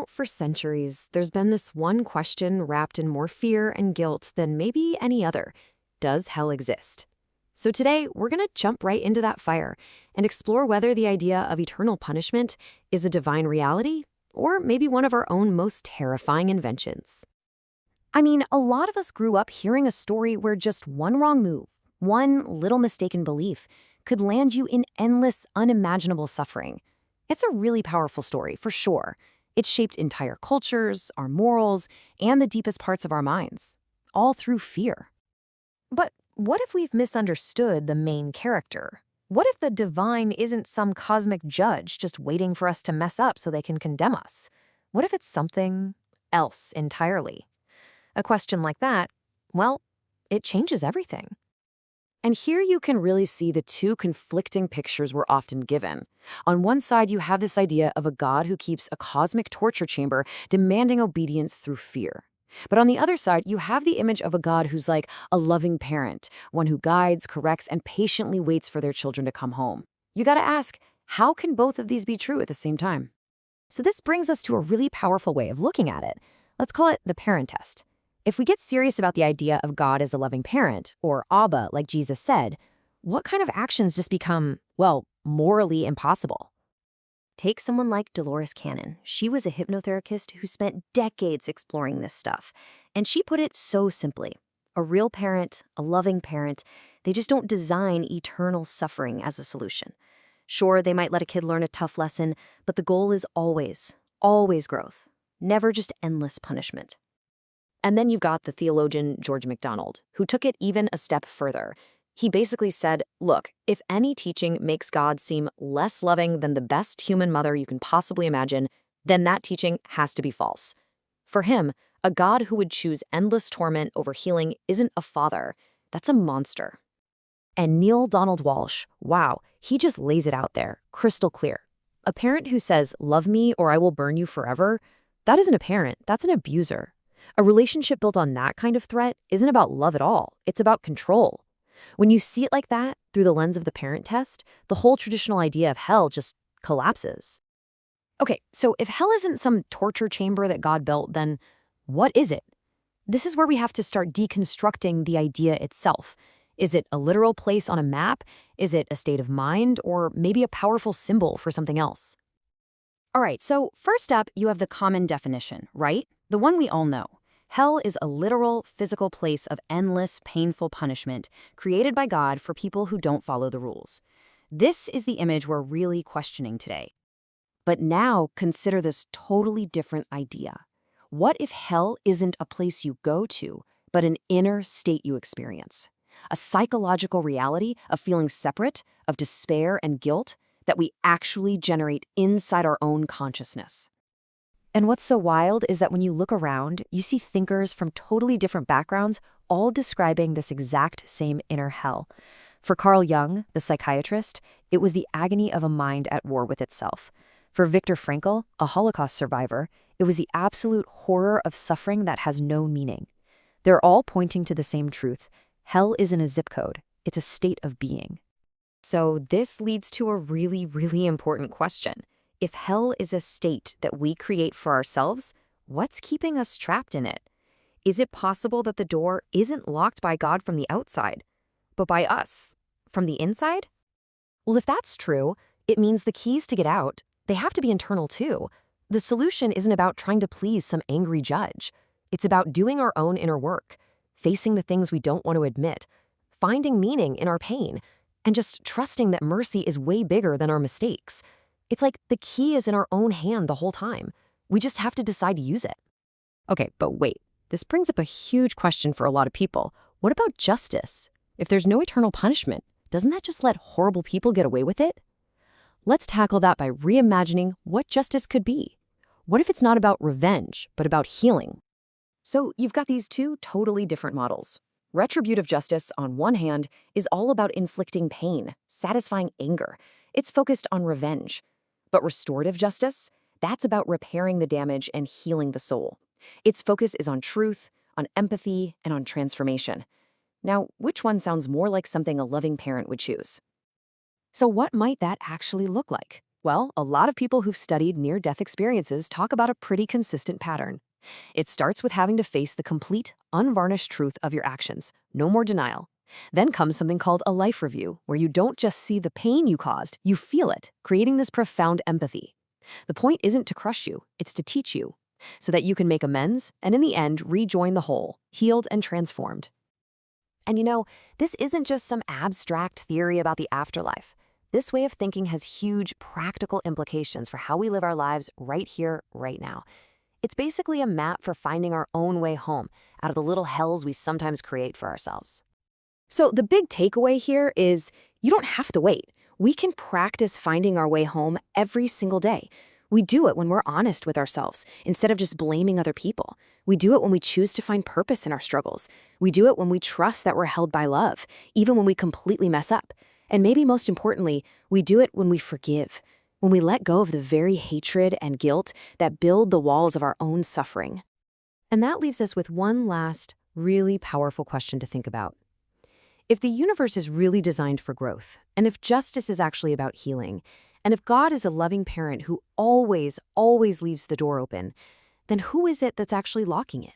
For centuries, there's been this one question wrapped in more fear and guilt than maybe any other. Does hell exist? So today, we're going to jump right into that fire and explore whether the idea of eternal punishment is a divine reality or maybe one of our own most terrifying inventions. I mean, a lot of us grew up hearing a story where just one wrong move, one little mistaken belief, could land you in endless, unimaginable suffering. It's a really powerful story, for sure. It's shaped entire cultures, our morals, and the deepest parts of our minds, all through fear. But what if we've misunderstood the main character? What if the divine isn't some cosmic judge just waiting for us to mess up so they can condemn us? What if it's something else entirely? A question like that, well, it changes everything. And here you can really see the two conflicting pictures we're often given. On one side, you have this idea of a God who keeps a cosmic torture chamber demanding obedience through fear. But on the other side, you have the image of a God who's like a loving parent, one who guides, corrects, and patiently waits for their children to come home. You gotta ask, how can both of these be true at the same time? So this brings us to a really powerful way of looking at it. Let's call it the parent test. If we get serious about the idea of God as a loving parent, or Abba, like Jesus said, what kind of actions just become, well, morally impossible? Take someone like Dolores Cannon. She was a hypnotherapist who spent decades exploring this stuff. And she put it so simply. A real parent, a loving parent, they just don't design eternal suffering as a solution. Sure, they might let a kid learn a tough lesson, but the goal is always, always growth. Never just endless punishment. And then you've got the theologian George MacDonald, who took it even a step further. He basically said, look, if any teaching makes God seem less loving than the best human mother you can possibly imagine, then that teaching has to be false. For him, a God who would choose endless torment over healing isn't a father. That's a monster. And Neil Donald Walsh, wow, he just lays it out there, crystal clear. A parent who says, love me or I will burn you forever, that isn't a parent, that's an abuser. A relationship built on that kind of threat isn't about love at all. It's about control. When you see it like that, through the lens of the parent test, the whole traditional idea of hell just collapses. Okay, so if hell isn't some torture chamber that God built, then what is it? This is where we have to start deconstructing the idea itself. Is it a literal place on a map? Is it a state of mind? Or maybe a powerful symbol for something else? All right, so first up, you have the common definition, right? The one we all know. Hell is a literal, physical place of endless, painful punishment created by God for people who don't follow the rules. This is the image we're really questioning today. But now consider this totally different idea. What if hell isn't a place you go to, but an inner state you experience? A psychological reality of feeling separate, of despair and guilt that we actually generate inside our own consciousness. And what's so wild is that when you look around, you see thinkers from totally different backgrounds all describing this exact same inner hell. For Carl Jung, the psychiatrist, it was the agony of a mind at war with itself. For Viktor Frankl, a Holocaust survivor, it was the absolute horror of suffering that has no meaning. They're all pointing to the same truth. Hell isn't a zip code. It's a state of being. So this leads to a really, really important question. If hell is a state that we create for ourselves, what's keeping us trapped in it? Is it possible that the door isn't locked by God from the outside, but by us, from the inside? Well, if that's true, it means the keys to get out, they have to be internal too. The solution isn't about trying to please some angry judge. It's about doing our own inner work, facing the things we don't want to admit, finding meaning in our pain, and just trusting that mercy is way bigger than our mistakes. It's like the key is in our own hand the whole time. We just have to decide to use it. Okay, but wait. This brings up a huge question for a lot of people. What about justice? If there's no eternal punishment, doesn't that just let horrible people get away with it? Let's tackle that by reimagining what justice could be. What if it's not about revenge, but about healing? So you've got these two totally different models. Retributive justice, on one hand, is all about inflicting pain, satisfying anger. It's focused on revenge. But restorative justice, that's about repairing the damage and healing the soul. Its focus is on truth, on empathy, and on transformation. Now, which one sounds more like something a loving parent would choose? So what might that actually look like? Well, a lot of people who've studied near-death experiences talk about a pretty consistent pattern. It starts with having to face the complete, unvarnished truth of your actions. No more denial. Then comes something called a life review, where you don't just see the pain you caused, you feel it, creating this profound empathy. The point isn't to crush you, it's to teach you, so that you can make amends and in the end rejoin the whole, healed and transformed. And this isn't just some abstract theory about the afterlife. This way of thinking has huge practical implications for how we live our lives right here, right now. It's basically a map for finding our own way home out of the little hells we sometimes create for ourselves. So the big takeaway here is you don't have to wait. We can practice finding our way home every single day. We do it when we're honest with ourselves instead of just blaming other people. We do it when we choose to find purpose in our struggles. We do it when we trust that we're held by love, even when we completely mess up. And maybe most importantly, we do it when we forgive, when we let go of the very hatred and guilt that build the walls of our own suffering. And that leaves us with one last, really powerful question to think about. If the universe is really designed for growth, and if justice is actually about healing, and if God is a loving parent who always leaves the door open, then who is it that's actually locking it?